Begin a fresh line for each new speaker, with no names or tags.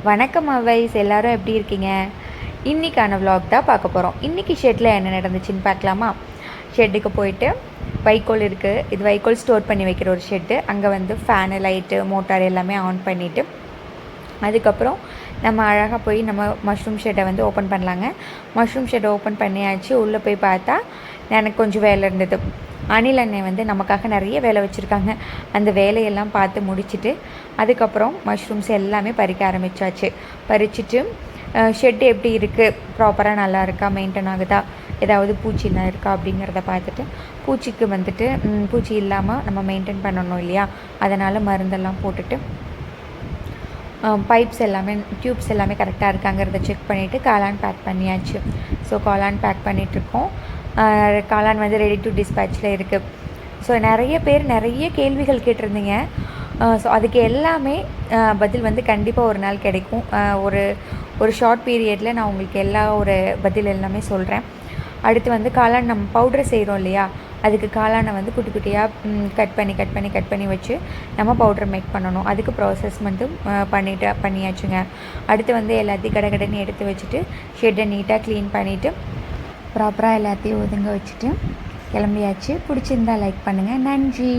வணக்கம் அவைஸ், எல்லாரும் எப்படி இருக்கீங்க? இன்றைக்கான vlog தான் பார்க்க போகிறோம். இன்றைக்கி ஷெட்டில் என்ன நடந்துச்சுன்னு பார்க்கலாமா? ஷெட்டுக்கு போயிட்டு வைக்கோல் இருக்குது, இது வைக்கோல் ஸ்டோர் பண்ணி வைக்கிற ஒரு ஷெட்டு. அங்கே வந்து ஃபேனு, லைட்டு, மோட்டார் எல்லாமே ஆன் பண்ணிவிட்டு அதுக்கப்புறம் நம்ம அழகாக போய் நம்ம மஷ்ரூம் ஷெட்டை வந்து ஓப்பன் பண்ணலாங்க. மஷ்ரூம் ஷெட்டை ஓப்பன் பண்ணியாச்சு. உள்ளே போய் பார்த்தா எனக்கு கொஞ்சம் வேலை இருந்தது. அனில் அண்ணன் வந்து நமக்காக நிறைய வேலை வச்சுருக்காங்க. அந்த வேலையெல்லாம் பார்த்து முடிச்சுட்டு அதுக்கப்புறம் மஷ்ரூம்ஸ் எல்லாமே பறிக்க ஆரம்பித்தாச்சு. பறிச்சுட்டு ஷெட்டு எப்படி இருக்குது, ப்ராப்பராக நல்லா இருக்கா, மெயின்டைன் ஆகுதா, ஏதாவது பூச்சிலாம் இருக்கா அப்படிங்கிறத பார்த்துட்டு, பூச்சிக்கு வந்துட்டு பூச்சி இல்லாமல் நம்ம மெயின்டைன் பண்ணணும் இல்லையா, அதனால் மருந்தெல்லாம் போட்டுட்டு பைப்ஸ் எல்லாமே, டியூப்ஸ் எல்லாமே கரெக்டாக இருக்காங்கிறத செக் பண்ணிவிட்டு காளான் பேக் பண்ணியாச்சு. ஸோ காளான் பேக் பண்ணிகிட்ருக்கோம். காளான் வந்து ரெடி டு டிஸ்பேச்சில் இருக்குது. ஸோ நிறைய பேர் நிறைய கேள்விகள் கேட்டிருந்தீங்க. ஸோ அதுக்கு எல்லாமே பதில் வந்து கண்டிப்பாக ஒரு நாள் கிடைக்கும். ஒரு ஷார்ட் பீரியடில் நான் உங்களுக்கு ஒரு பதில் எல்லாமே சொல்கிறேன். அடுத்து வந்து காளான் நம்ம பவுடர் செய்கிறோம் இல்லையா, அதுக்கு காளானை வந்து குட்டி குட்டியாக கட் பண்ணி வச்சு நம்ம பவுடர் மேக் பண்ணணும். அதுக்கு ப்ராசஸ் மட்டும் பண்ணியாச்சுங்க. அடுத்து வந்து எல்லாத்தையும் கடகடன்னு எடுத்து வச்சுட்டு ஷெட்டை நீட்டாக க்ளீன் பண்ணிவிட்டு ப்ராப்பராக எல்லாத்தையும் ஒதுங்க வச்சுட்டு கிளம்பியாச்சு. பிடிச்சிருந்தா லைக் பண்ணுங்கள். நன்றி.